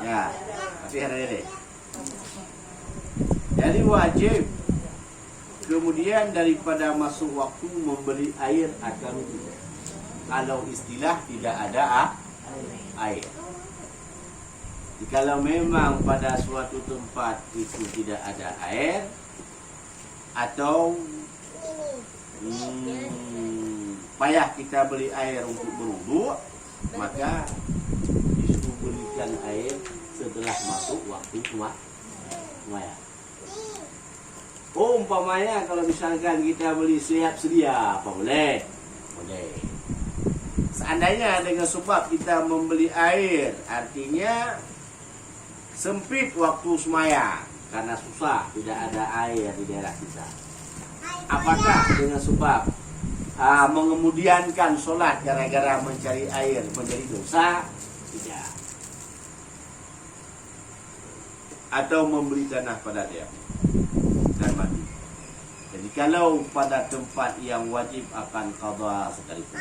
Ya, tapi ada ini. Jadi wajib. Kemudian daripada masuk waktu membeli air akan wudhu. Kalau istilah tidak ada air. Kalau memang pada suatu tempat itu tidak ada air atau payah kita beli air untuk berwudu, maka disuruh belikan air setelah masuk waktu sembahyang. Oh, umpamanya kalau misalkan kita beli siap sedia, apa boleh? Boleh. Seandainya dengan sebab kita membeli air, artinya sempit waktu sembahyang karena susah, tidak ada air di daerah kita. Apakah dengan sebab mengemudiankan sholat gara-gara mencari air menjadi dosa? Tidak. Atau memberi tanah pada dia dan mandi. Jadi kalau pada tempat yang wajib akan qadha sekalipun.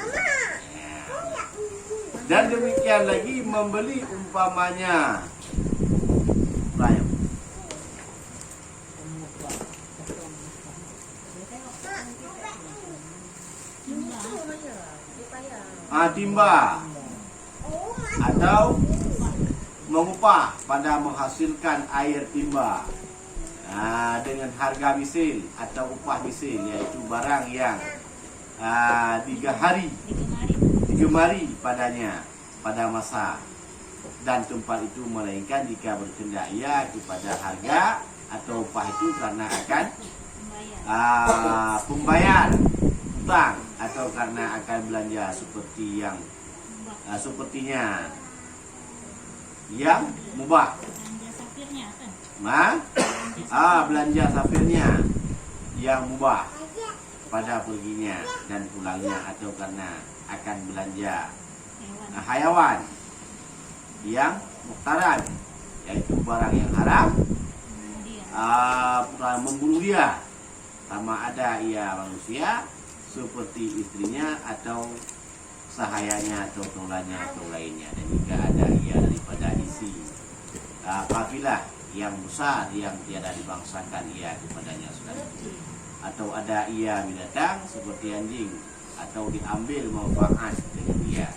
Dan demikian lagi membeli umpamanya bayam. Timba atau mengupah pada menghasilkan air timba dengan harga misil atau upah misil, yaitu barang yang digemari padanya pada masa dan tempat itu, melainkan jika berkendak ia kepada harga atau upah itu karena akan pembayar utang atau karena akan belanja seperti yang sepertinya yang mubah. Belanja safirnya yang mubah pada perginya dan pulangnya, atau karena akan belanja hayawan yang muktaran, yaitu barang yang haram, membunuh dia, sama ada ia manusia seperti istrinya atau sahayanya atau tolanya atau lainnya. Dan jika ada ia daripada isi kafilah yang besar yang tiada dibangsakan ia kepadanya sekaligus, atau ada ia binatang seperti anjing atau diambil manfaat dengan ia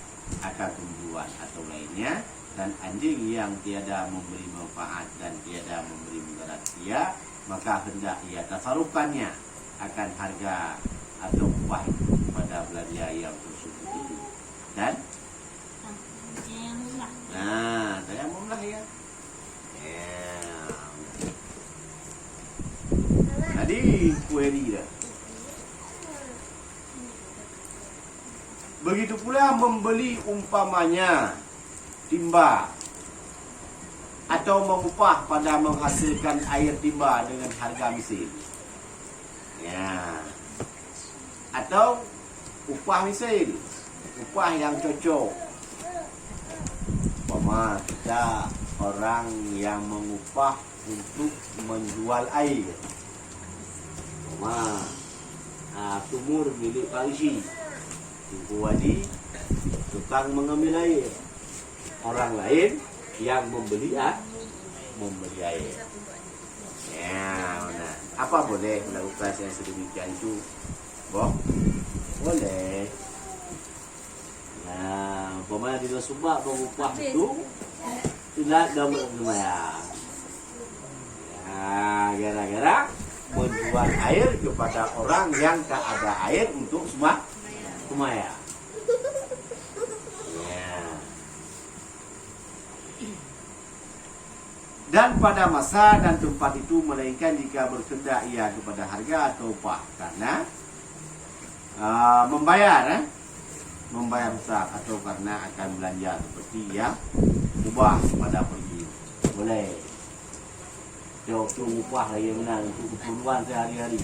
akan pemburuan atau lainnya, dan anjing yang tiada memberi manfaat dan tiada memberi mudarat ia, maka hendak ia tasarukannya akan harga atau upah pada belanja yang tersebut itu. Dan tayamumlah ya. Jadi kueri dah. Begitu pula membeli umpamanya timba atau mengupah pada menghasilkan air timba dengan harga misil. Ya. Atau upah misil, upah yang cocok. Umpama kita orang yang mengupah untuk menjual air. Sumur milik Parisi, Tungku Wadi, tukang mengambil air. Orang lain yang membeli air. Ya, benar. Apa boleh melakukan yang sedemikian itu? Boleh. Nah, umpamanya di Subak mengupah itu tidak ada lumayan. Ya, gara-gara menjual air kepada orang yang tak ada air untuk sembahyang. Ya. Dan pada masa dan tempat itu, melainkan jika berkendak ia kepada harga atau upah karena membayar hutang atau karena akan belanja seperti yang mubah pada pergi. Boleh. Jauh tu upah lagi benar untuk keperluan sehari-hari.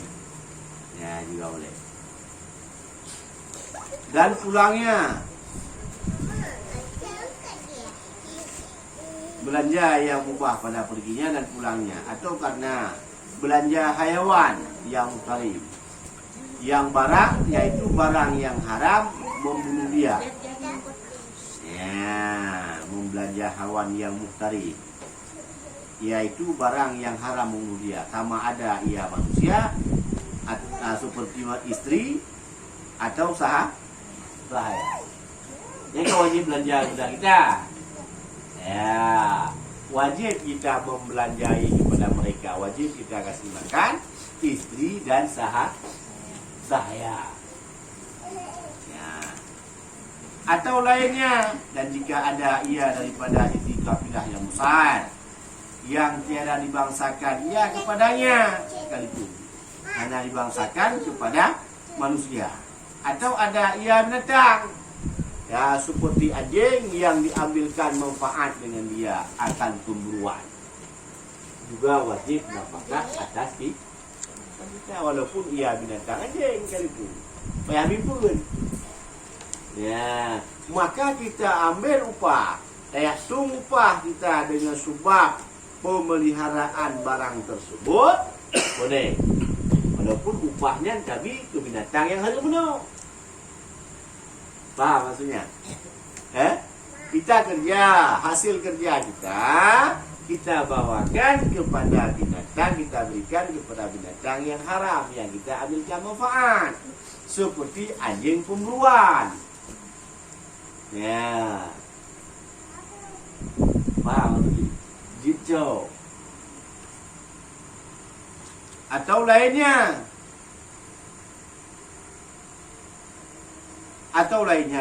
Ya, juga boleh. Dan pulangnya belanja yang mubah pada perginya dan pulangnya, atau karena belanja hayawan yang karim, yang barang, yaitu barang yang haram membunuh dia. Ya, membelanja hawan yang muhtarim, yaitu barang yang haram membunuh dia, sama ada ia manusia seperti istri atau sahaya. Jadi wajib belanja kepada kita. Ya, wajib kita membelanjai kepada mereka, wajib kita kasih makan istri dan sahaya. Ya. Atau lainnya, dan jika ada ia daripada istri kafilah yang besar yang tiada dibangsakan ia kepadanya sekalipun, hanya dibangsakan kepada manusia. Atau ada ia binatang, ya, seperti anjing yang diambilkan manfaat dengan dia akan pemburuan, juga wajib nafkah atas kita, walaupun ia binatang anjing sekalipun. Payah pun. Ya, maka kita ambil upah, tung upah kita dengan sebab pemeliharaan barang tersebut boleh, walaupun upahnya tapi ke binatang yang harus benar. Paham maksudnya? Kita kerja, hasil kerja kita bawakan kepada binatang, kita berikan kepada binatang yang haram, yang kita ambilkan manfaat, seperti anjing pemburuan. Ya, paham? Gitu. Atau lainnya,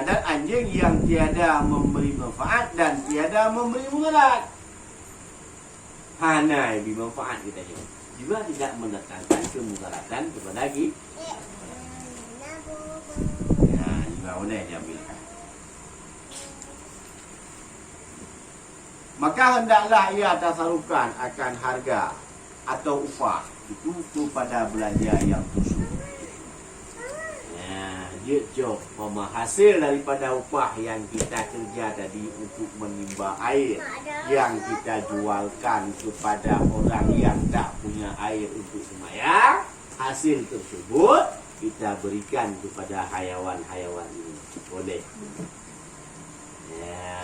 dan anjing yang tiada memberi manfaat dan tiada memberi mudarat, hanya beri manfaat kita juga tidak mendatangkan kemudaratan kepada kita. Ya, juga boleh diambilkan. Maka hendaklah ia tasarufkan akan harga atau upah itu kepada belanja yang tersebut. Jok, hasil daripada upah yang kita kerja tadi untuk menimba air yang kita jualkan kepada orang yang tak punya air untuk sembahyang, hasil tersebut kita berikan kepada hayawan-hayawan ini, boleh. Ya.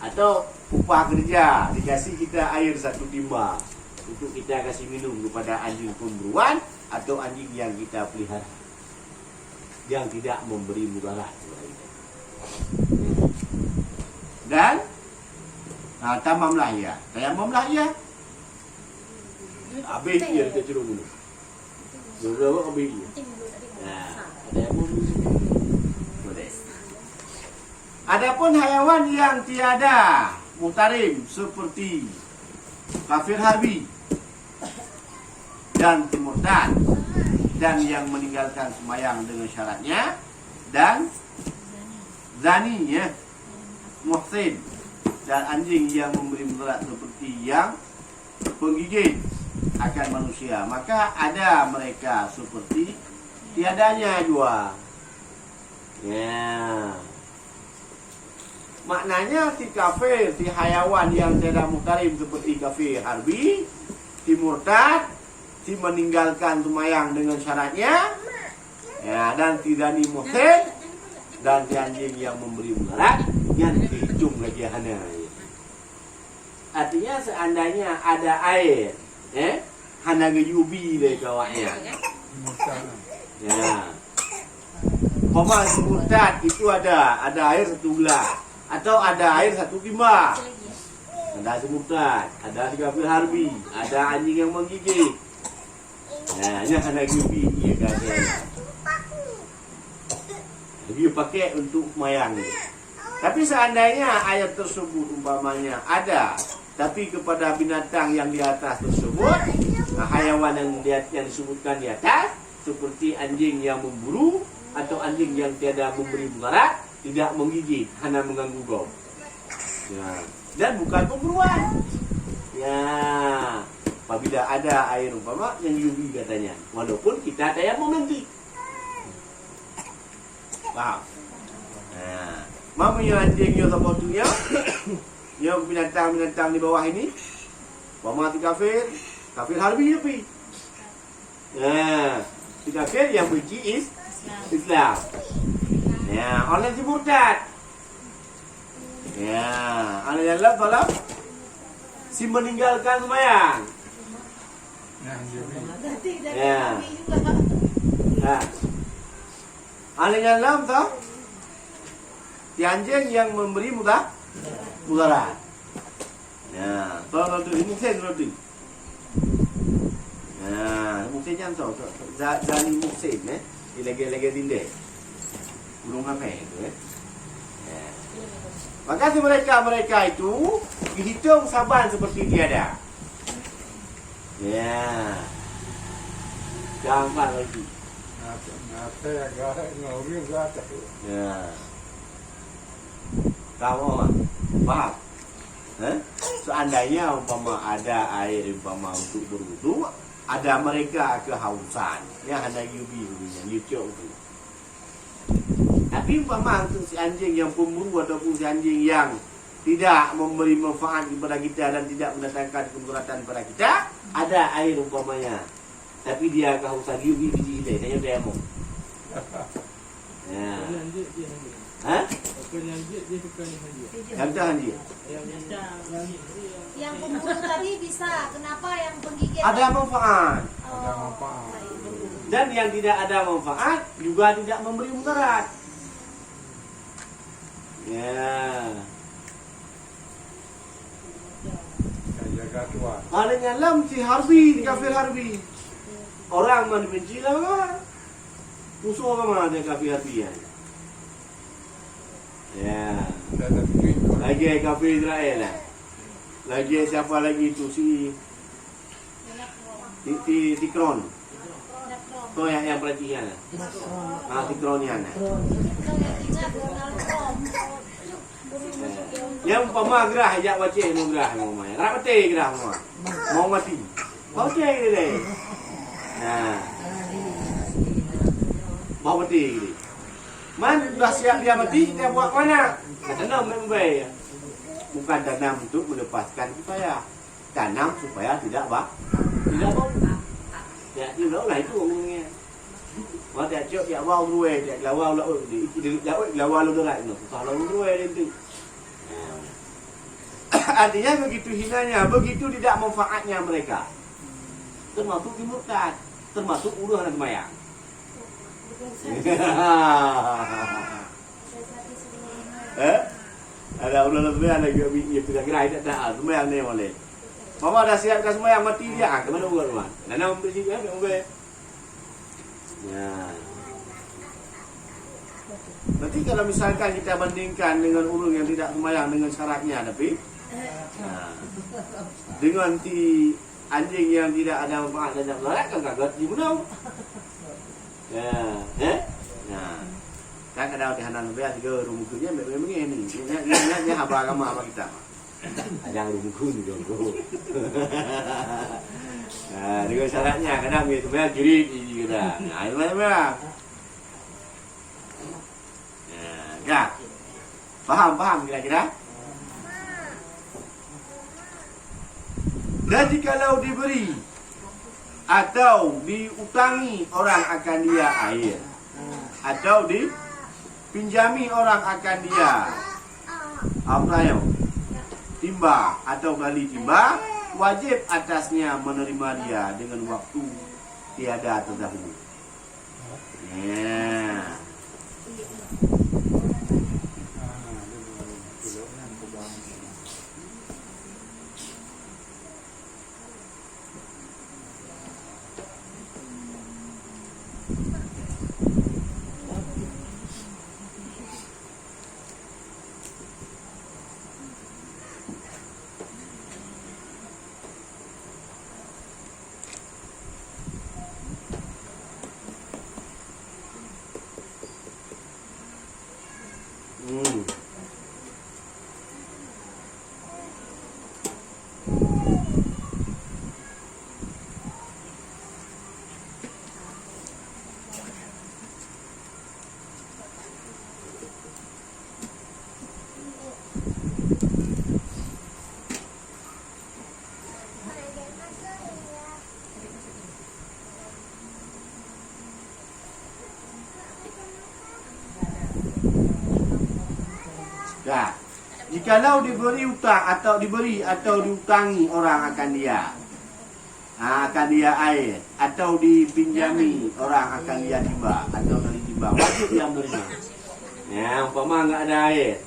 Atau upah kerja dikasih kita air 1 timba untuk kita kasih minum kepada anjing pemburuan atau anjing yang kita pelihara yang tidak memberi mudarat. Dan tamamlah ya. Tayamumlah ya. Habis dia kita curung dulu. Dulu habis dia. Nah, tayamum boleh. Adapun hayawan yang tiada muhtarim seperti kafir harbi dan murtad, dan yang meninggalkan sembahyang dengan syaratnya, dan zani, ya, muhsin, dan anjing yang memberi mudarat seperti yang penggigit akan manusia, maka ada mereka seperti tiadanya jua. Ya, maknanya si kafir, si hayawan yang tiada muhtarim seperti kafir harbi, si murtad, si meninggalkan sembahyang dengan syaratnya, ya, dan tidak muhsin, dan si anjing yang memberi mudarat yang dihitung lagi hana. Artinya seandainya ada air, hana geyubi deh kawannya. Ya, koma murtad itu ada air 1 gelas atau ada air 1 timba. Ada murtad, ada kafir harbi, ada anjing yang menggigit. Nah, ini hanya gigi, ya kan? Dia pakai untuk mayang. Tapi seandainya ayat tersebut umpamanya ada, tapi kepada binatang yang di atas tersebut, hayawan yang disebutkan di atas, seperti anjing yang memburu atau anjing yang tiada memberi mudarat, tidak menggigit, hanya mengganggu kau. Ya. Dan bukan pemburuan. Ya. Apabila ada air umpama yang yubi katanya, walaupun kita tayamum nanti. Paham? Nah, mamanya anjing yang sebetulnya yang binatang-binatang di bawah ini, umpama si kafir harbi tapi. Nah, si kafir yang benci Islam. Ya, oleh si murtad. Ya, ada yang lap tolak. Si meninggalkan sembahyang. Ya. Nah. Ada yang lap tau? Si anjing yang memberi mudarat. Ya, tolong tu muksin tu. Ya, muksin jangan tu. Jadi muksin lagi dinding. Burung apa itu Ya. Maka si mereka itu dihitung saban seperti tiada. Ya. Gampang lagi. Ya. Kamu paham? Seandainya umpama ada air umpama untuk berwudu, ada mereka kehausan, ya hanya yubi YouTube itu. Tapi umpama untuk si anjing yang pemburu ataupun si anjing yang tidak memberi manfaat kepada kita dan tidak mendatangkan kemudaratan kepada kita, ada air umpamanya. Tapi dia kehausan yubi biji dia, tanya dia mau. Ya. Hah? Yang hanji. Yang pemburu tadi bisa, kenapa yang penggigit? Ada manfaat. Ada manfaat. Dan yang tidak ada manfaat juga tidak memberi mudarat. Ya. Jaga tuan. Ada nyalam si harbi, kafir harbi. Orang mana benci lah. Musuh apa mana ada kafir harbi ya? Ya. Lagi kafir Israel lah. Lagi siapa lagi tu si Tikron. Tu yang perhatian. Tikronian. Yang umpama gerah ajak baca mau gerah mau main. Rak mati gerah mau mati. Baca dia. Nah. Mau mati dia. Man dah siap dia mati, dia buat mana? Tanam membai. Bukan tanam untuk melepaskan kifayah. Tanam supaya tidak bau. Ya, itu lah itu ngomongnya. Mau tak cok ya bau ruai, tak lawau lah di lawau lu derai no. Kalau ruai itu. Artinya begitu hinanya, begitu tidak manfaatnya mereka. Termasuk dimurtad, termasuk urusan sembahyang. Ada ulah sembahyang lagi ya kira-kira tidak ada sembahyang ni boleh. Mama dah siapkan sembahyang mati dia ke mana buat rumah. Nana untuk sini kan boleh. Ya. Nanti kalau misalkan kita bandingkan dengan urung yang tidak sembahyang dengan syaratnya tapi dengan ti anjing yang tidak ada manfaat dan tidak melarat kan kaget di mana? Ya, nah, kan ada tahanan biasa juga rumukunya memang ini. Ini apa agama apa kita? Ajang rumukun juga. Nah, dengan syaratnya kadang itu memang jurid ini kita. Nah, itu memang. Ya, paham kira-kira? Dan jikalau diberi atau diutangi orang akan dia air atau dipinjami orang akan dia apa ya timba atau gali timba, wajib atasnya menerima dia dengan waktu tiada terdahulu. Ya. Ya. Jikalau diberi hutang atau diutangi orang akan dia, akan dia air, atau dipinjami orang akan dia timba atau dari timba, wajib dia menerima. Ya, umpama enggak ada air,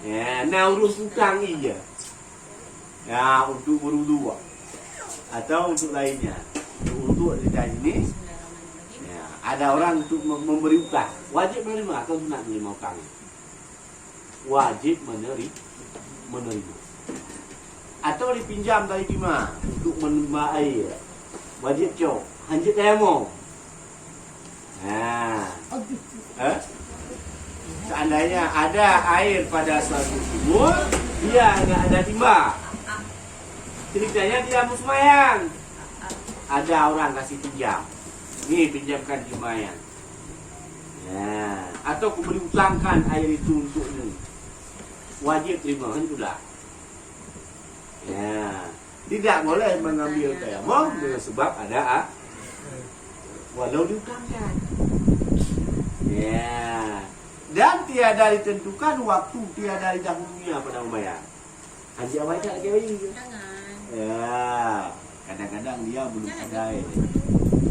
ya, nak urus hutang iya, ya, untuk berwudu atau untuk lainnya. Untuk kita ini, ya, ada orang untuk memberi hutang, wajib menerima atau nak menerima hutang? Wajib menerima. Atau dipinjam dari timah untuk menerima air, wajib cok, hanjit tayamum. Seandainya ada air pada suatu sumur, dia enggak ada timah. Ceritanya dia mau sembahyang. Ada orang kasih pinjam. Nih pinjamkan timbayan. Ya, atau kuberi utangkan air itu untuk ini. Wajib terima kan sudah. Ya, tidak boleh mengambil tayamum dengan sebab ada walau diutangkan. Ya, dan tiada ditentukan waktu, tiada didahulunya pada membayar. Haji awal tak lagi bayi. Ya, kadang-kadang dia belum ada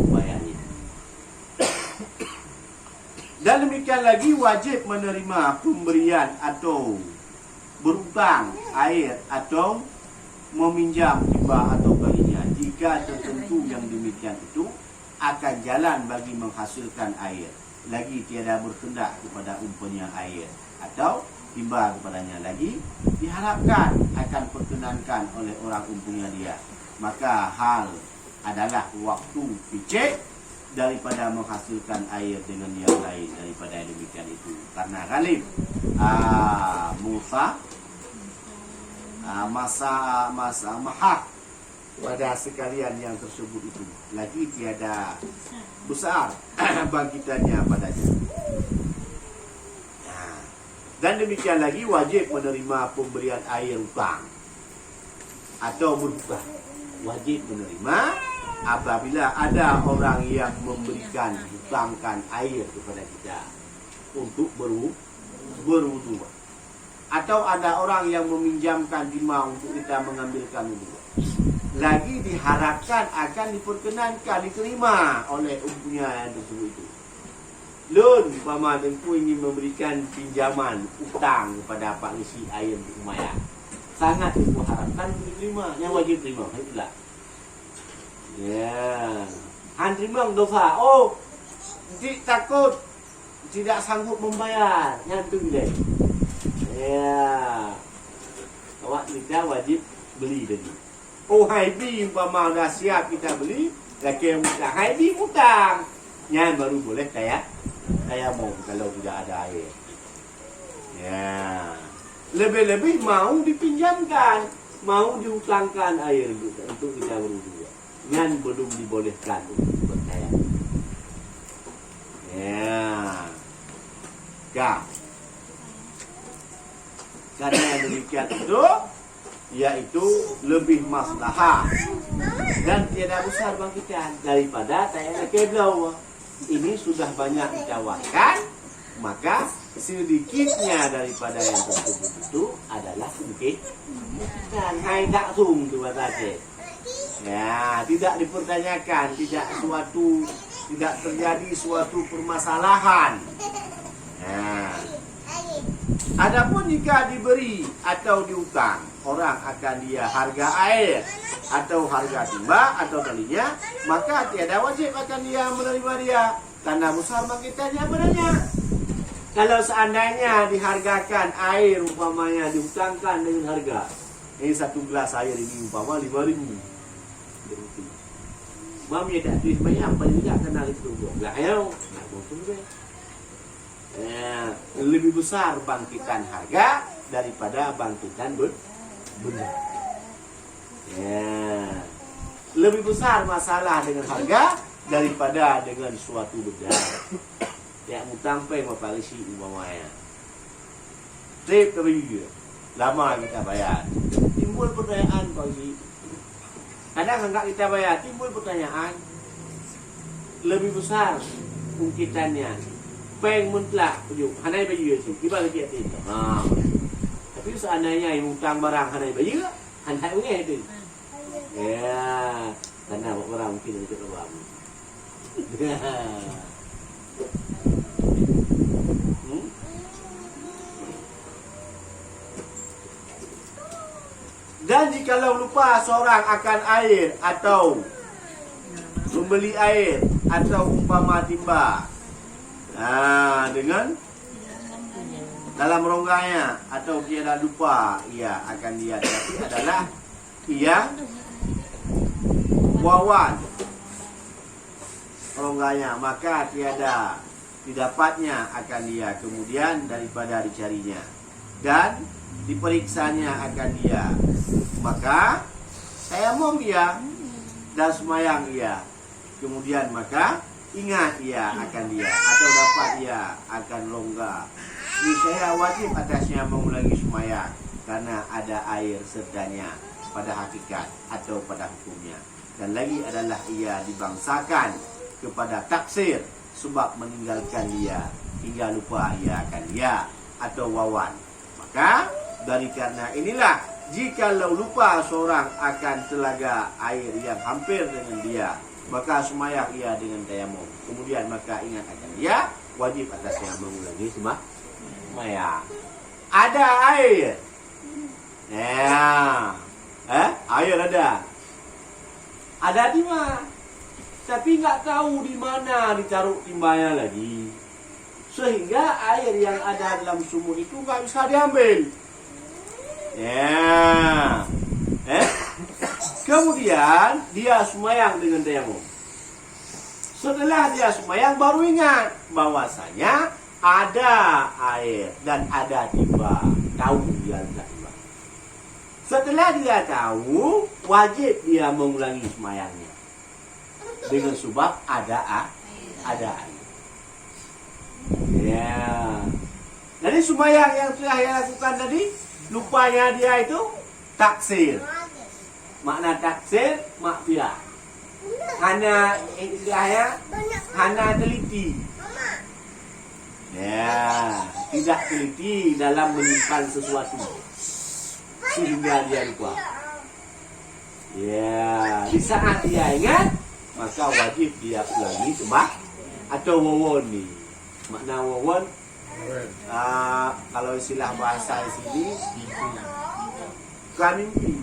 membayarnya. Dan demikian lagi wajib menerima pemberian atau berutang air atau meminjam tiba atau baginya jika tertentu yang demikian itu akan jalan bagi menghasilkan air, lagi tiada berkendak kepada umpanya air atau timba kepadanya, lagi diharapkan akan perkenankan oleh orang umpanya dia, maka hal adalah waktu picek daripada menghasilkan air dengan yang lain daripada yang demikian itu, karena ghalib Musa masa mahak pada sekalian yang tersebut itu lagi tiada besar bangkitannya padanya. Dan demikian lagi wajib menerima pemberian air hutang atau berhutang, wajib menerima apabila ada orang yang memberikan hutangkan air kepada kita untuk berwudu, atau ada orang yang meminjamkan timah untuk kita mengambilkan wudu, lagi diharapkan akan diperkenankan, diterima oleh umpunya yang tersebut itu. Lun, umpama Tengku ingin memberikan pinjaman hutang kepada Pak Ngisi air untuk Umayyah, sangat Tengku harapkan diterima, yang wajib terima, itulah. Ya, han terima dosa. Oh, takut tidak sanggup membayar, yang tu dia. Ya, awak kita wajib beli tadi. Oh, haibi umpama dah siap kita beli, laki yang hutang, haibi hutang, yang baru boleh tayamum kalau tidak ada air. Ya, lebih-lebih mau dipinjamkan, mau dihutangkan air untuk kita berwudu, yang belum dibolehkan untuk bertayamum. Ya, karena yang demikian itu yaitu lebih maslahah dan tiada besar bangkitan daripada tayamum keblau. Ini sudah banyak ditawarkan, maka sedikitnya daripada yang tersebut itu adalah sedikit dan hai tak sung tu batasnya. Ya, tidak dipertanyakan, tidak terjadi suatu permasalahan. Nah, adapun jika diberi atau diutang, orang akan dia harga air atau harga timba atau talinya, maka tiada wajib akan dia menerima dia, karena besar bangkitannya padanya. Kalau seandainya dihargakan air umpamanya dihutangkan dengan harga, ini satu gelas air ini umpama 5.000. Mami tak tulis banyak, paling tidak kenal itu. Lah ayo, nak bosan ke? Lebih besar bangkitan harga daripada bangkitan benda. Ya, lebih besar masalah dengan harga daripada dengan suatu benda. Ya, mutang pe maparisi umpamanya. Trip terus lama kita bayar. Timbul pertanyaan pagi. Kadang enggak kita bayar, timbul pertanyaan lebih besar ungkitannya. Peng mutlak ujuk, hanai baju itu, ibarat dia itu. Tapi seandainya yang hutang barang handai bayi ke? Handai bunga itu. Ya, karena orang mungkin itu lebam. Dan jikalau lupa seorang akan air atau membeli air atau umpama timba, dengan dalam rongganya atau tiada lupa ia akan dia tapi adalah ia wawan rongganya, maka tiada didapatnya akan dia kemudian daripada dicarinya dan diperiksanya akan dia, maka tayamum ia dan semayang ia, kemudian maka ingat ia akan dia atau dapat ia akan longgar. Niscaya wajib atasnya mengulangi semayang karena ada air sertanya pada hakikat atau pada hukumnya. Dan lagi adalah ia dibangsakan kepada taksir sebab meninggalkan dia hingga lupa ia akan dia atau wawan. Maka dari karena inilah jikalau lupa seorang akan telaga air yang hampir dengan dia, maka semayang ia dengan tayamum. Kemudian maka ingat akan dia, wajib atasnya mengulangi semayang. Ada air. Ya. Air ada. Ada timah. Tapi enggak tahu di mana ditaruh timbanya lagi. Sehingga air yang ada dalam sumur itu enggak bisa diambil. Ya. Kemudian dia semayang dengan tayamum. Setelah dia semayang baru ingat bahwasanya ada air dan ada timba. Tahu dia ada timba. Setelah dia tahu, wajib dia mengulangi semayangnya. Dengan sebab ada air. Ya. Jadi semayang yang telah dia lakukan tadi, lupanya dia itu taksir. Makna taksir, makfirah. Hana istilahnya, hana teliti. Ya, tidak teliti dalam menyimpan sesuatu sehingga dia lupa. Ya, di saat dia ingat, maka wajib dia ulangi semak atau wawon ni. Makna wawon, kalau istilah bahasa di sini, mimpi.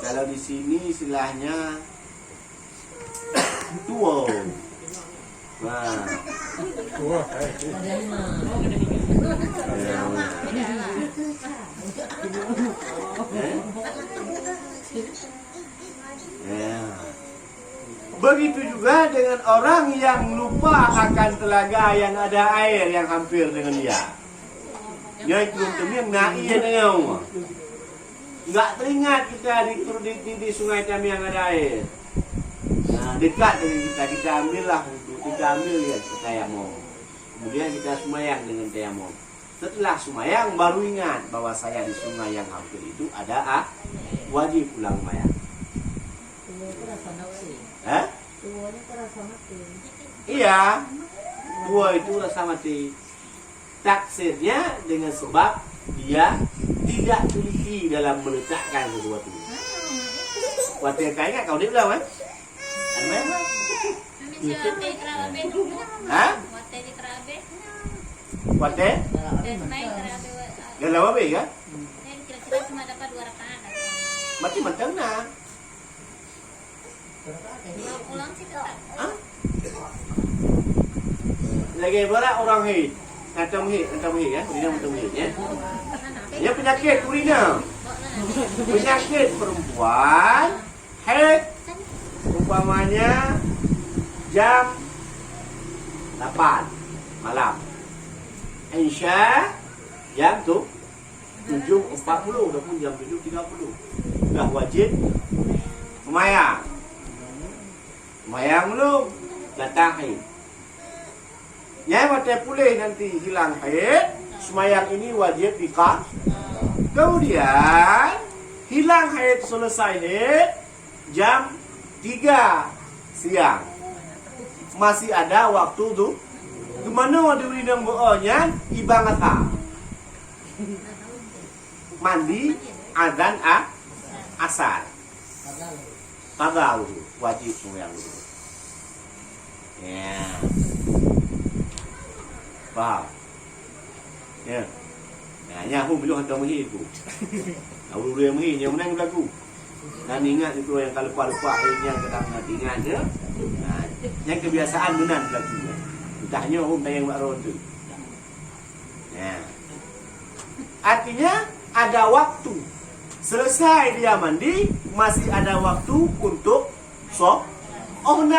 Kalau di sini istilahnya tua. Nah. Tua. Begitu juga dengan orang yang lupa akan telaga yang ada air yang hampir dengan dia. Dia itu yang nak ia dengan enggak teringat kita di sungai kami yang ada air. Nah, dekat dengan kita ambillah untuk kita ambil ya tayamum. Kemudian kita semayang dengan tayamum. Setelah semayang baru ingat bahwa saya di sungai yang hampir itu ada wajib ulang semayang. Iya, tua itu rasa mati. Taksirnya dengan sebab dia tidak teliti dalam meletakkan sesuatu. Waktu yang kau ingat kau dia bilang kan? Hah? Waktu? Dalam apa ya? Kira-kira cuma dapat 2 rakaat. Mati mentang nak. Pulang sih tetap. Lagi berat orang hid. Macam hid ya. Urina macam hid ya. Dia penyakit urina. Penyakit perempuan hid umpamanya jam 8 malam. Insya jam tu 7.40 ataupun jam 7.30 dah wajib semayang. Semayang belum datang haid. Nyai mati pulih nanti hilang haid, semayang ini wajib dikah. Kemudian hilang haid, selesai haid jam 3 siang. Masih ada waktu tu Kemana diberi nama ibadah? Mandi, azan, asar. Kagak wajib sembahyang dulu. Ya. Paham? Ya. Nah, aku belum hantar mahir tu. Aku dulu yang mahir, yang menang berlaku. Dan ingat itu yang kalau lupa-lupa akhirnya kita ingat ya. Nah, yang kebiasaan benar berlaku. Entahnya orang tayang makron tu. Ya. Artinya ada waktu. Selesai dia mandi, masih ada waktu untuk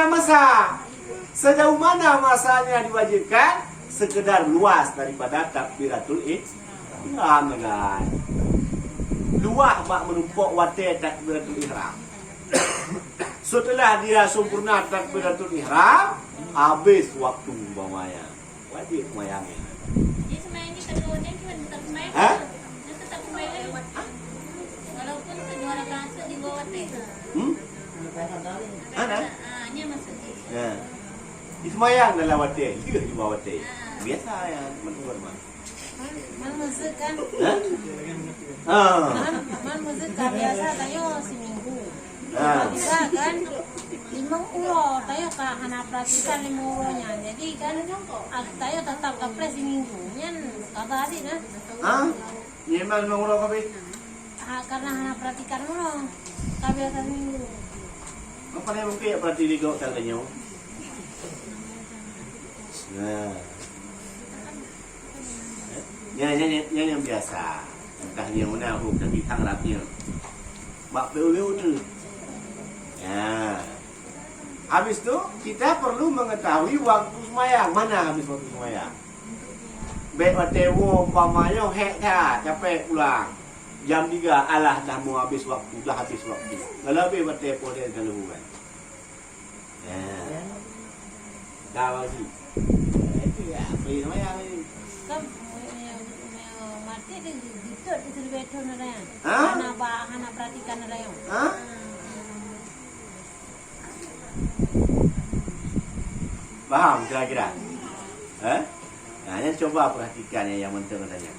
masa. Sejauh mana masanya diwajibkan? Sekedar luas daripada takbiratul ihram, kan? Luas mak menumpuk wate takbiratul ihram. Setelah dia sempurna takbiratul ihram, habis waktu umpamanya. Wajib semayangnya. Jadi semayang ni kalau dia cuma tetap semayang. Hah? Dia tetap semayang lagi. Walaupun kedua rakaat di bawah teh. Mana? Nya masuk. Ya. Semayang dalam wate, dia di bawah wate. Biasa ya, teman-teman mah. Man masuk kan? Ah. Man masuk kan biasa tayo seminggu. Ah. Bisa kan? 5 ulo tayo hana praktikan 5 ulonya. Jadi kan tayo tetap kapres seminggu. Yan kata adik na. Ah? Nyemal mengurau kabe? Karena hana praktikan ulo. Kabiasa seminggu. Apa yang mungkin ya berarti di kau tanggalnya? Nah. Yang biasa. Entahnya mana aku tapi tangrapnya. Mak beliau tu. Ya. Habis tu kita perlu mengetahui waktu semayang. Mana habis waktu semayang? Baik watewo umpamanya hektar capek pulang. Jam 3 alah dah mau habis waktu, dah habis waktu. Kalau lebih watewo dia kalau bukan. Ya. Dah lagi. Itu ya, pergi semayang ni. Kan mati di situ di serbeto na yan. Hah? Hana praktikan na yan. Hah? Faham kira-kira? Nah, yang coba perhatikan yang mentang katanya.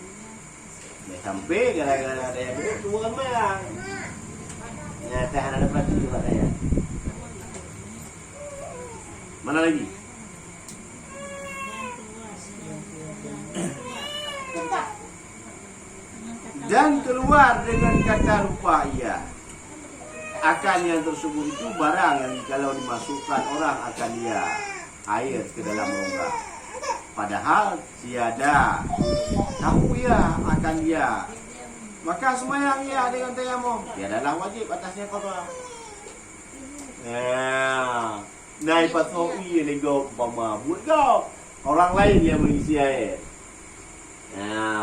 Sampai gara-gara ada yang begitu bukan mayang. Ya, tahan ada perhatian juga saya. Mana lagi? Dan keluar dengan kata rupa ia. Akan yang tersebut itu barang yang kalau dimasukkan orang akan dia air ke dalam rongga. Padahal tiada tahu ia akan dia. Maka semayang ia dengan tayamum. Tiadalah wajib atasnya qada. Nai patoi nego umpama buat kau. Orang lain yang mengisi air.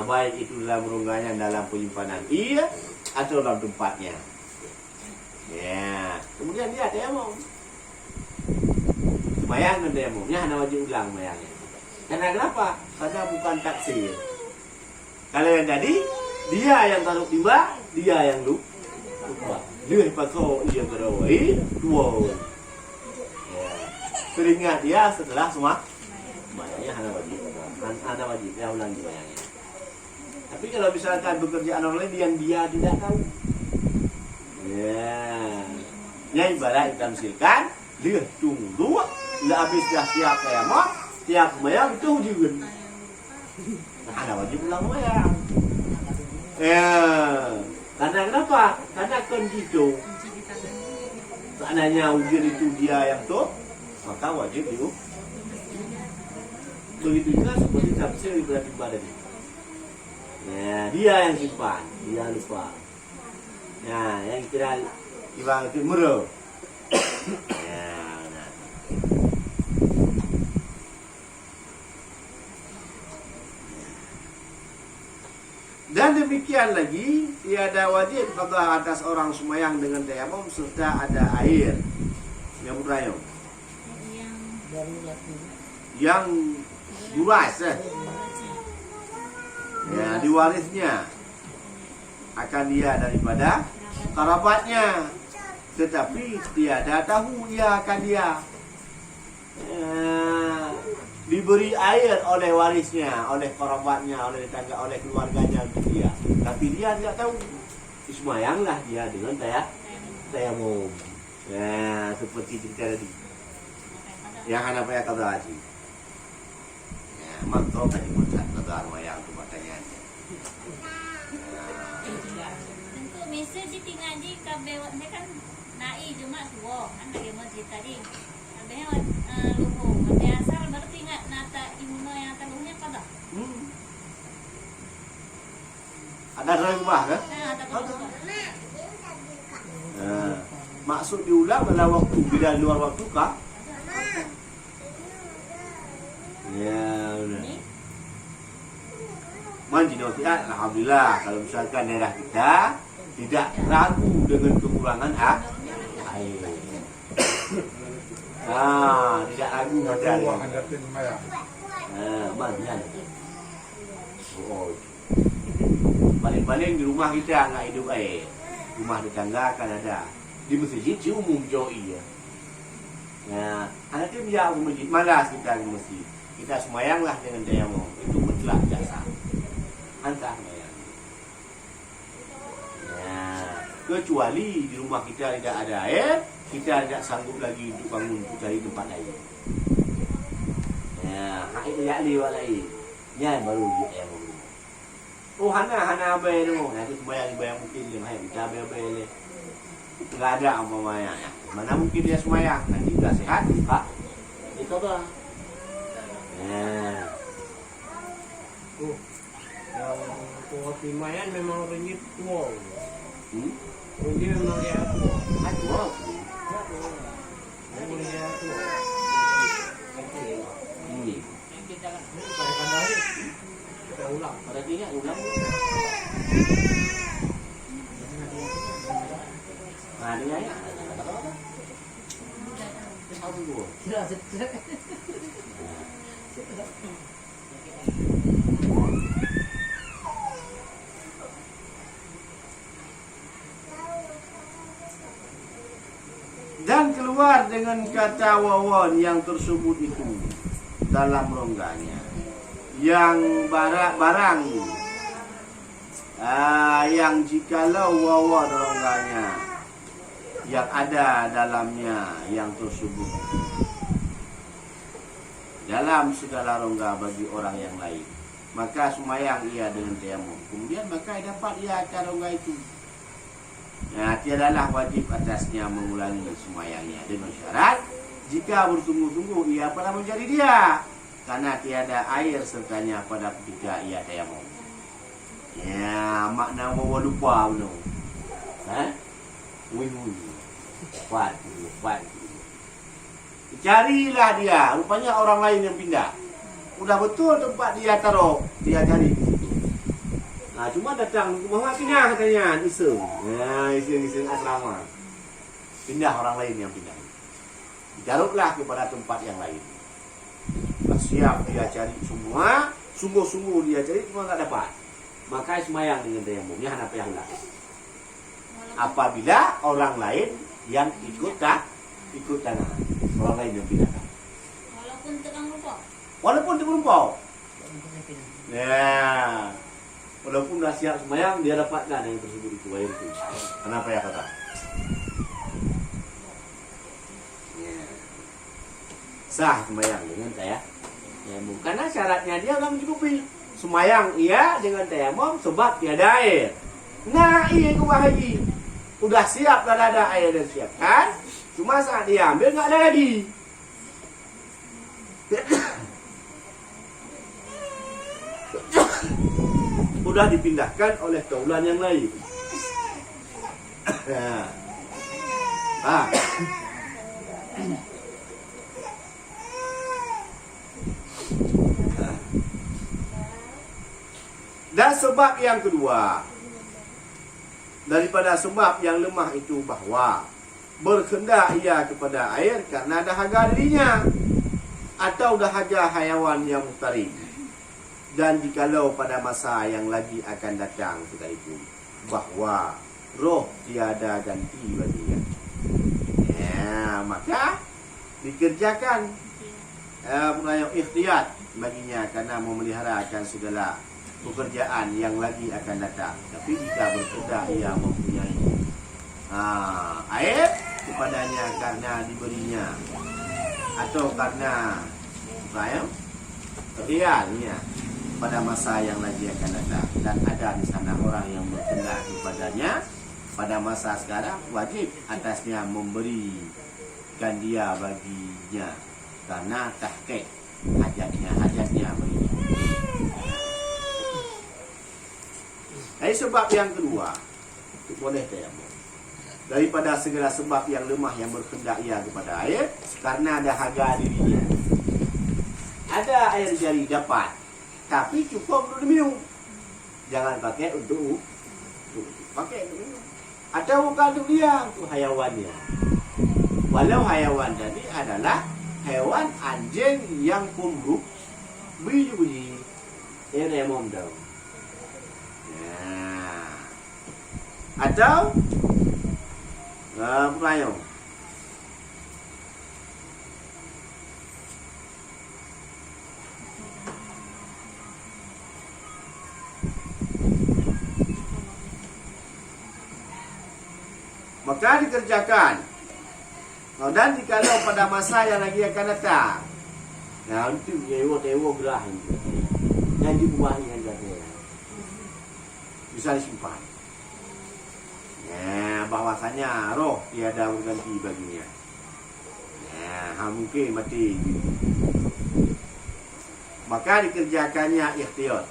Baik itu dalam rongganya, dalam penyimpanan ia atau dalam tempatnya. Ya, kemudian dia tayamum. Semayang dan tayamumnya hanya wajib ulang semayangnya. Karena kenapa? Karena bukan taksir. Kalau yang tadi dia yang taruh timba, dia yang lupa. Dia pasal ia terawih dua. Ya. Teringat dia setelah semua semayangnya hanya wajib. Ada wajib ya ulang semayangnya. Tapi kalau misalkan pekerjaan orang lain yang dia tidak tahu, ya ibarat kita misalkan dia tunggu, tidak habis dah siap tayamum, tiap semayang itu hujan. Nah, ada wajib ulang semayang. Ya, karena kenapa? Karena kondisi seandainya hujan itu dia yang tuh, maka wajib itu. Begitu juga seperti tafsir berarti tadi. Ya, dia yang simpan, dia lupa. Nah, yang kira ibarat itu murah. Ya, nah. Dan demikian lagi, tiada wajib qada atas orang sembahyang dengan tayamum serta ada air. Yang berayung. Yang luas. Ya, diwarisnya akan dia daripada kerabatnya, tetapi tiada tahu ia akan dia. diberi air oleh warisnya, oleh kerabatnya, oleh tetangga, oleh keluarganya untuk dia. Tapi dia tidak tahu. Semayanglah dia dengan tayamum. Ya, seperti cerita tadi. Yang anak saya kata tadi. Ya, mantap tadi muncul kata wayang tu makanya. Tentu mesti ditinggal di kabel ni kan nai cuma tua kan lagi masjid tadi. Kabelnya luhu. Kabel asal baru tinggal nata imuno yang teluhnya pada. Ada rumah kan? Nah, ada apa? Maksud diulang dalam waktu bila luar waktu kah? Ya, benar. Manjinotiat, alhamdulillah kalau misalkan daerah kita tidak ragu dengan kekurangan air. Tidak ragu ada. Mana? Oh. Paling-paling di rumah kita nggak hidup air. Rumah tetangga kan ada. Di masjid umum joi ya. Nah, anak tim ya masjid malas kita di masjid. Kita semayanglah dengan tayamum. Itu mutlak jasa. Hantar semayang. Nah, kecuali di rumah kita tidak ada air, kita tidak sanggup lagi untuk bangun untuk cari tempat lain. Nah, itu ya liwat lain. Nya baru di tayamum. Oh, hana abai tu. Nanti semayang mungkin dia main kita abai le. Enggak ada umpamanya. Mana mungkin dia semayang? Nanti enggak sehat, Pak. Itu apa? Yang tua Timayan memang ringgit tua. Ringgit memang dia tua. Tua. Memang dia tua. Ini. Kadang-kadang kita ulang. Pada dia ulang. Dia ya. Tahu dulu. Dan keluar dengan kata wawan yang tersebut itu dalam rongganya. Yang barang yang jikalau wawan rongganya yang ada dalamnya yang tersebut dalam segala rongga bagi orang yang lain, maka semayang ia dengan tayamum. Kemudian maka dapat ia akan rongga itu. Nah, tiadalah wajib atasnya mengulangi semayangnya dengan syarat jika bersungguh-sungguh ia pernah menjadi dia, karena tiada air sertanya pada ketika ia tayamum. Ya, makna wawa lupa benar. Kuat. Carilah dia. Rupanya orang lain yang pindah. Udah betul tempat dia taruh. Dia cari di situ. Nah, cuma datang Muhammad pindah katanya. Iseng. Nah, iseng asrama. Pindah orang lain yang pindah. Taruhlah kepada tempat yang lain. Siap dia cari semua. Sungguh-sungguh dia cari, cuma tak dapat. Maka semayang dengan tayamumnya hana payahlah. Apabila orang lain yang ikut tanah, orang lain yang pindah. Walaupun tukang lupa. Walaupun terlumpau. Ya. Walaupun dah siap semayang, dia dapatkan yang tersebut itu air itu. Kenapa ya kata? Ya. Sah semayang dengan tayamum. Karena syaratnya dia akan mencukupi. Semayang ia dengan tayamum sebab tiada air. Nah, iya kubah haji. Udah siap dah ada air dan siap kan? Cuma saat dia ambil enggak ada lagi. Udah dipindahkan oleh kaulan yang lain. Dan sebab yang kedua, daripada sebab yang lemah itu bahawa berkendak ia kepada air karena dahaga dirinya atau dahaga hayawan yang muftarid, dan jikalau pada masa yang lagi akan datang sekalipun bahawa roh tiada ganti baginya, ya, maka dikerjakan Penayang ikhtiyat baginya karena memeliharakan segala pekerjaan yang lagi akan datang. Tapi jika berkedah ia mempunyai air kepadanya karena diberinya atau karena penayang realnya pada masa yang lagi akan datang, dan ada di sana orang yang berkedah kepadanya pada masa sekarang, wajib atasnya memberikan dia baginya karena tahqiq hajatnya baginya. Dari sebab yang kedua, itu boleh tayamum daripada segala sebab yang lemah yang berkendak ia kepada air karena ada harga dirinya. Ada air jari dapat, tapi cukup untuk diminum. Jangan pakai untuk pakai untuk minum. Atau bukan untuk dia, untuk hayawannya. Walau hayawan tadi adalah hewan anjing yang kumruk biji-biji tayamum dah. Atau penayung. Maka dikerjakan. Dan dikalau pada masa yang lagi akan datang. Nah, itu tewo gerah itu. Yang di rumah yang ada. Bisa disimpan. Bahwasanya roh tiada berganti baginya. Mungkin mati. Maka dikerjakannya ikhtiyat.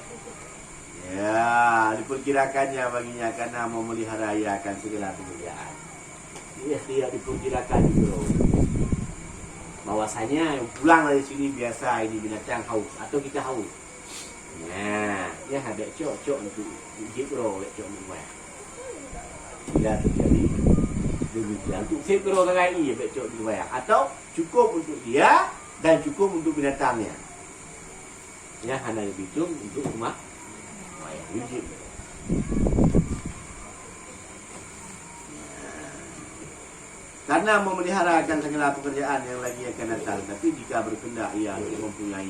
Diperkirakannya baginya karena memelihara ia akan segala pekerjaan. Ikhtiyat diperkirakan itu. Bahwasanya yang pulang dari sini biasa ini binatang haus atau kita haus. Ya ada cok untuk jikro cok muat. Bila terjadi demikian untuk sekro lagi cok dibayar atau cukup untuk dia dan cukup untuk binatangnya. Ya hanya dihitung untuk rumah bayar wujud. Karena memeliharakan segala pekerjaan yang lagi akan datang, tapi jika berkendak ia mempunyai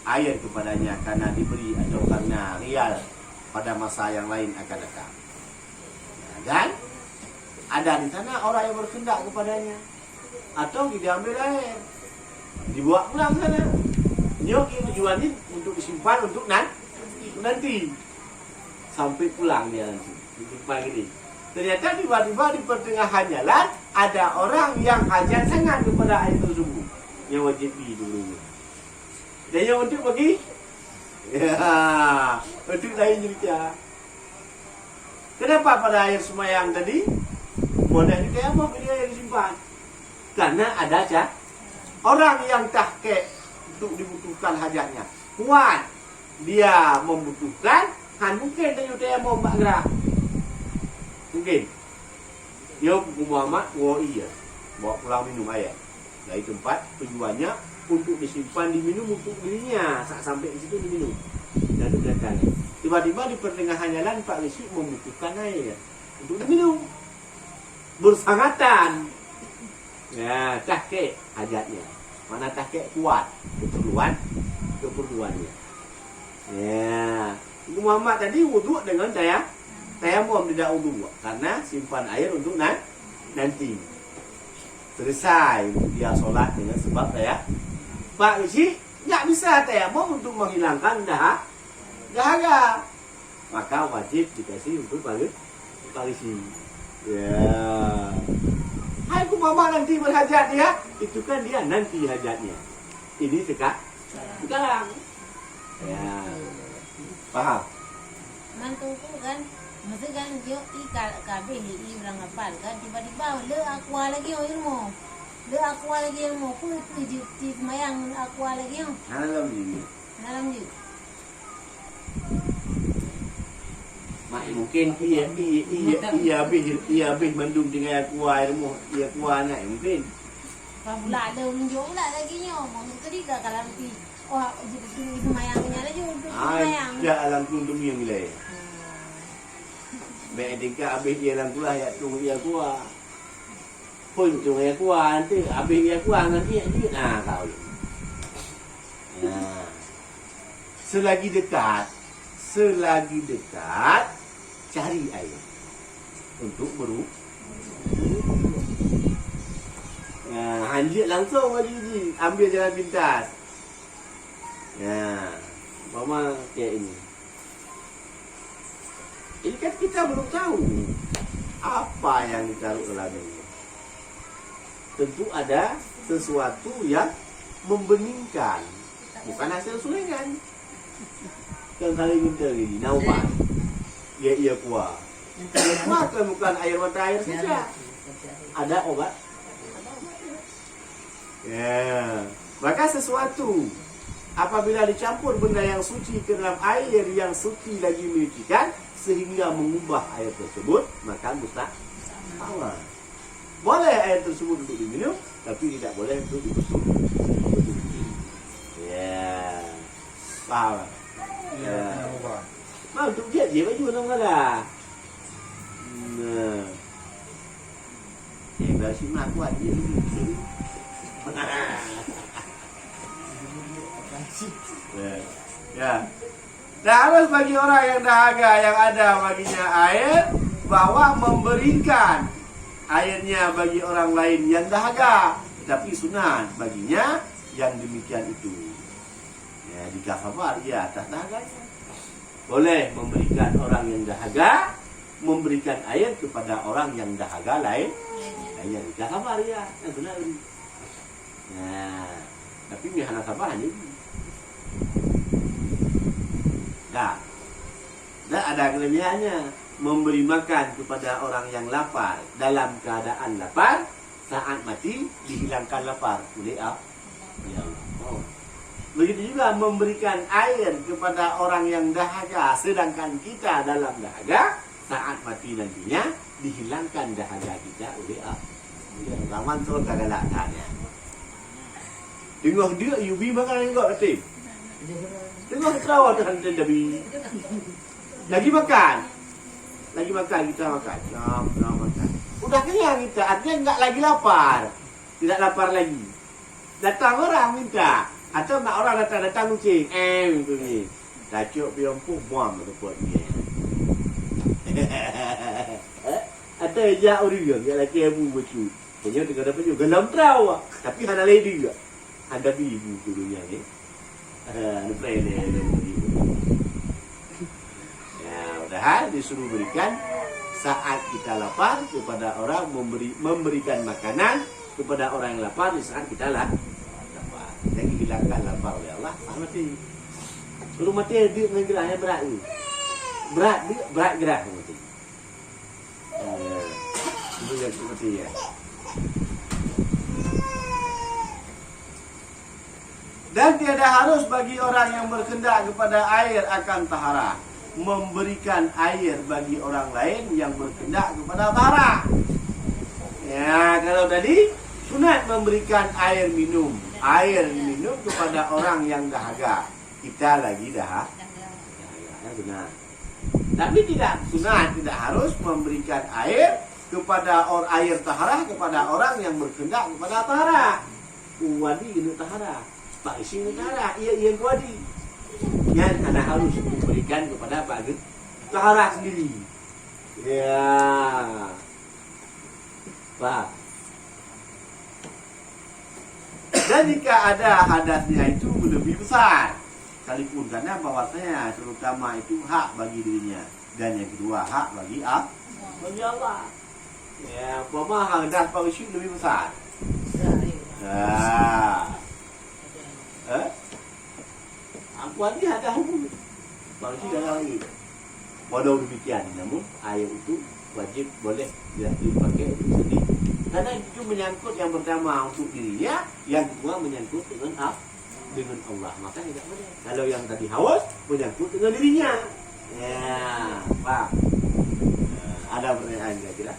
air kepadanya karena diberi atau karena real pada masa yang lain akan datang. Dan ada di sana orang yang berkendak kepadanya atau diambil air, dibawa pulang sana. Nyok ini tujuannya untuk disimpan untuk nanti sampai pulang dia nanti disimpan gini. Ternyata tiba-tiba di pertengahan jalan ada orang yang hajat sangat kepada air tersebut yang wajib dulu. Dan yang untuk pergi, untuk lain cerita. Kenapa pada air semayang tadi boleh ditayamum dia yang disimpan? Karena ada orang yang tahqiq untuk dibutuhkan hajatnya. Kuat dia membutuhkan, kan mungkin dia tayamum mbak gerak. Mungkin dia Muhammad iya bawa pulang minum air dari tempat tujuannya untuk disimpan diminum untuk dirinya sampai di situ diminum dan diberikan. Tiba-tiba di pertengahan jalan Pak Risik membutuhkan air untuk diminum bersangatan. Ya tahqiq hajatnya, mana tahqiq kuat keperluannya. Ya Muhammad tadi wuduk dengan tayamum tidak wudu karena simpan air untuk nanti selesai dia solat dengan sebab Pak Isi nggak bisa tayamum untuk menghilangkan dahaga, maka wajib dikasih untuk Pak Isi. Ya, hai mama nanti berhajat dia, itu kan dia nanti hajatnya. Ini sekarang. Ya, paham? Mantuku kan. Maksud kan yo kabeh ni orang apal kan tiba-tiba le aqua lagi ilmu. Le aqua lagi ilmu ku di semayang aqua lagi yo. Dalam ni. Mak mungkin ia habis mendung dengan aqua ilmu, ia aqua nak mungkin. Pula ada unjuk pula lagi yo. Maksud tadi dah kalau pi di semayangnya lagi untuk semayang. Ya alam tu untuk yang nilai. Baik tingkat habis dia dalam tulah ya tunggu dia kuah. Pun tunggu dia kuah nanti habis dia kuah nanti dia kau. selagi dekat cari air untuk beru. Hanjit langsung Haji ambil jalan pintas. Mama kayak ini. Ini kan kita belum tahu apa yang ditaruh dalam ini. Tentu ada sesuatu yang membeningkan, bukan hasil sulingan. Kan kali minta ini, naubat. Ia kuah. Ia kuah kan bukan air mata air saja. Ada obat. Ya, maka sesuatu apabila dicampur benda yang suci ke dalam air yang suci lagi menyucikan sehingga mengubah air tersebut, maka mustahil. Boleh air tersebut untuk diminum, tapi tidak boleh untuk dibasuh. Ya, faham? Ya. Mau untuk dia baju orang ada. Nah, berarti mak kuat dia dulu. Ya. Dan harus bagi orang yang dahaga yang ada baginya air bahwa memberikan airnya bagi orang lain yang dahaga, tetapi sunat baginya yang demikian itu. Ya, jika khabar ya atas dahaganya. Boleh memberikan orang yang dahaga memberikan air kepada orang yang dahaga lain. Ya, jika khabar ya, benar. Nah, tapi mihana sabar hanya dah ada kelebihannya memberi makan kepada orang yang lapar dalam keadaan lapar, saat mati dihilangkan lapar oleh Allah. Ya Allah. Begitu juga memberikan air kepada orang yang dahaga sedangkan kita dalam dahaga, saat mati nantinya dihilangkan dahaga kita oleh Allah. Ya, rawan tu kagak tanya. Tengok dia UV makan enggak betul. Tengok terawat kan tapi lagi makan kita makan. Makan. Udah kenyang kita, artinya enggak lagi lapar. Tidak lapar lagi. Datang orang minta atau nak orang datang kucing. Itu ni. Tacuk piompu buang buat dia. Ada ejak orang yang lagi ibu becu. Punya tengah dapat juga dalam terawat. Tapi hana lady juga. Ada ibu dulunya ni. Lupa ini. Ya, mudah disuruh berikan saat kita lapar kepada orang, memberikan makanan kepada orang yang lapar di saat kita lapar. Jadi hilangkan lapar oleh Allah. Mati. Kalau mati dia dengan gerahnya berat ni. Berat gerah mati. Itu yang mati ya. Dan tiada harus bagi orang yang berkendak kepada air akan tahara memberikan air bagi orang lain yang berkendak kepada tahara. Ya, kalau tadi sunat memberikan air minum kepada orang yang dahaga. Kita lagi dahaga. Ya, benar. Tapi tidak sunat, tidak harus memberikan air kepada air tahara kepada orang yang berkendak kepada tahara. Wadi kena tahara. Pak isi negara, ia kuadi. Yang anda harus memberikan kepada Pak tahara sendiri. Ya, Pak. Dan jika ada hadasnya itu lebih besar, sekalipun karena bahwasanya terutama itu hak bagi dirinya dan yang kedua hak bagi Allah. Ya, umpama hadas Pak isi lebih besar. Aku ni ada hukum. Bangsi dalam lagi. Walau demikian, namun air itu wajib boleh dipakai untuk sendiri. Karena itu menyangkut yang pertama untuk dirinya, yang kedua menyangkut dengan Allah. Maka tidak boleh. Kalau yang tadi haus menyangkut dengan dirinya. Ya, Pak. Ada pertanyaan kira-kira?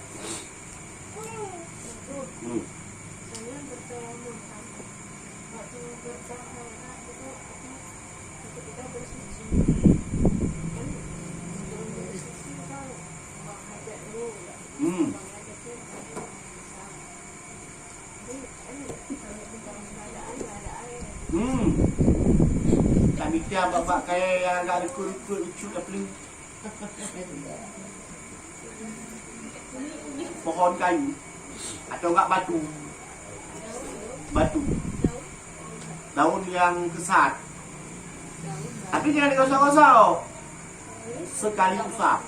Kami dia babak kayak yang agak rekut-rekut lucu dah peling. Pohon kayu atau enggak batu. Batu. Daun yang kesat. Tapi jangan digosok-gosok. Sekali usap.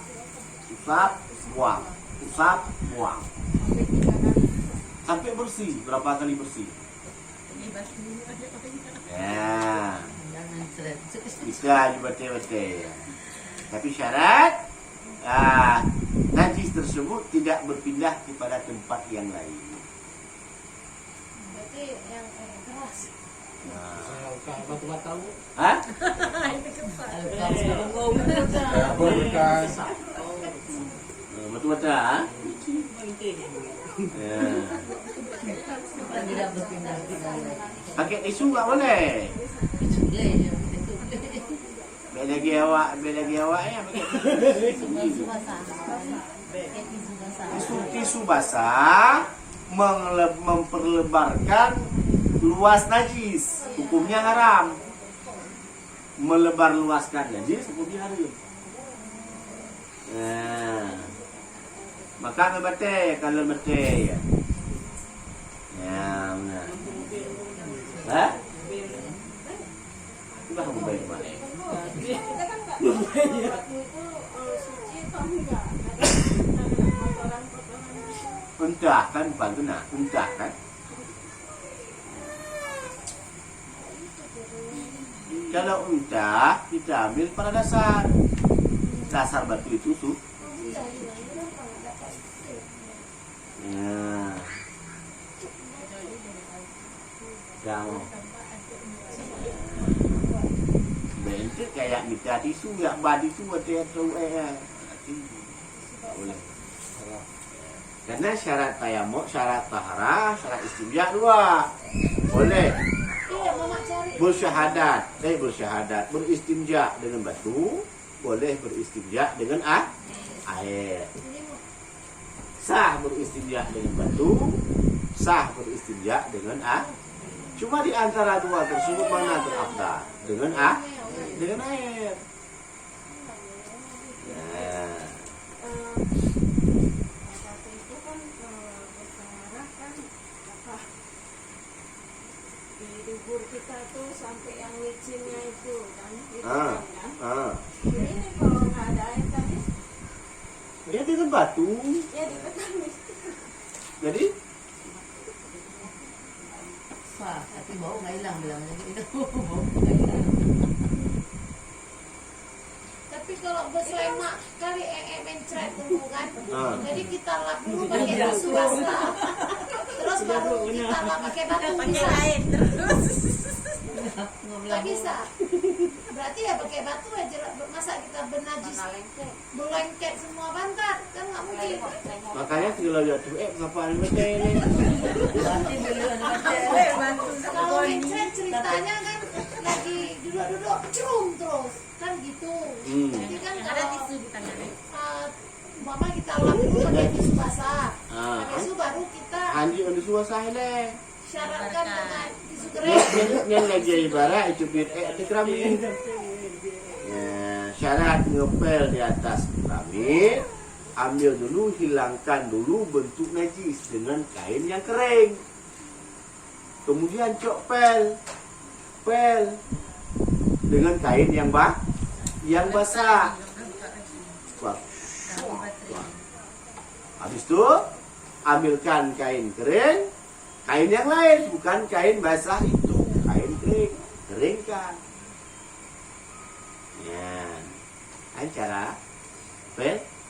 Usap, buang. Usap, buang. Sampai bersih. Berapa kali bersih? Ya. Bisa betul-betul. Tapi syarat najis tersebut tidak berpindah kepada tempat yang lain. Berarti yang keras. Batu-batu. Hah? Berkas. Betul-betul ha? Ya. Tidak berpindah. Pakai tisu tak boleh. Biar lagi awak ya pakai Tisu basah. Pakai tisu basah. tisu basah memperlebarkan luas najis. Hukumnya haram. Melebar luaskan najis hukumnya haram. Nah. Maka ngebatai kalau batai ya. Ya, benar. Hah? Sudah baik baik. Entah kan bantu nak, entah kan. Kalau entah kita ambil pada dasar batu itu tuh. Ya. Jangan. Bentuk kayak minta tisu, ya badi tu ada tu boleh. Karena syarat tayamum, syarat taharah, syarat istinja dua. Boleh. Bersyahadat, beristinja dengan batu, boleh beristinja dengan air. Sah beristinja dengan batu, sah beristinja dengan cuma di antara dua tersebut mana terafdal? Dengan dengan air. Nah. Di dubur kita tuh sampai yang licinnya itu kan, itu kan. Ini kalau nggak ada air tadi, Dia dengan batu. ya dipetamis. Jadi Sah, tapi bau nggak hilang bilangnya gitu. Bau nggak hilang. Tapi kalau berselema kali mencret dulu kan, Ah. jadi kita lap dulu pakai tisu basah, terus baru kita lap pakai batu bisa. Nggak bisa. Berarti ya pakai batu aja. Masa kita bernajis berlengket semua bantat kan nggak mungkin. makanya segala jatuh kenapa ada betul ini? Kalau mencret ceritanya kan lagi duduk-duduk cerum terus kan gitu. Jadi kan ada tisu di tangannya. Mama kita lap dulu pakai tisu basah. Habis itu baru kita Anji on disuasah le. syaratkan dengan tisu kering. Yang lagi ibarat itu bir keramik. Ya, syarat ngepel di atas keramik, ambil dulu, hilangkan dulu bentuk najis dengan kain yang kering. Kemudian cok pel dengan kain yang basah. Wah. Habis itu ambilkan kain kering, kain yang lain, bukan kain basah itu, kain kering, keringkan. Ya, ini cara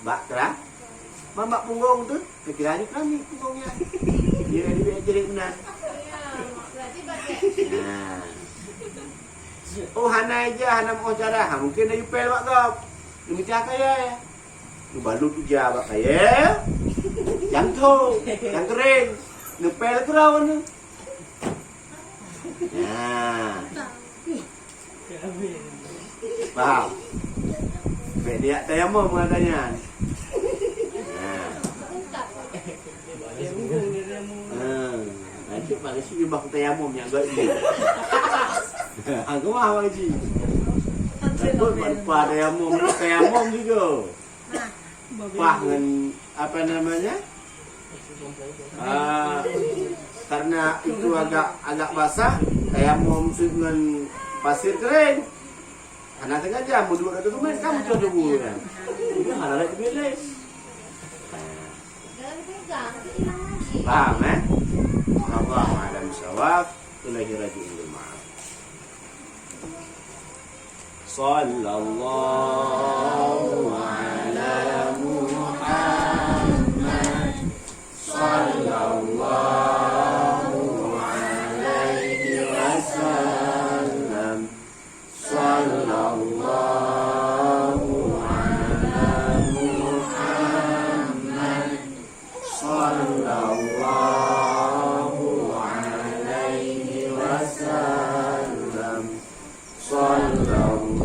bak terang, mamak punggung tu, kekiranya kami punggungnya, dia jadi benar. Berarti pakai Nah, oh hana mau cara, mungkin ada pel bak kau, demi kaya, tu balut uja bak kaya, yang tu, yang kering, ngepel kerawan tu. Nah. Faham? Baik dia tayamum katanya. Nah. Nanti paling sih bak tayamum yang agak dia. Aku mah lagi. Ikut pah tayamum juga. Pah dengan apa namanya? Karena itu agak basah, tayamum dengan pasir kering. Anak tengah jam duduk ada tu main kamu tu dulu kan. Ini hal lain bilis. Jangan dipegang, nanti hilang lagi. Paham Allah a'lam bissawab. Ilahi raji'un. Maaf. Sallallahu ala Muhammad. Sallallahu alaihi wasallam. Sallallahu ala Muhammad. Sallallahu alaihi wasallam. Sallallahu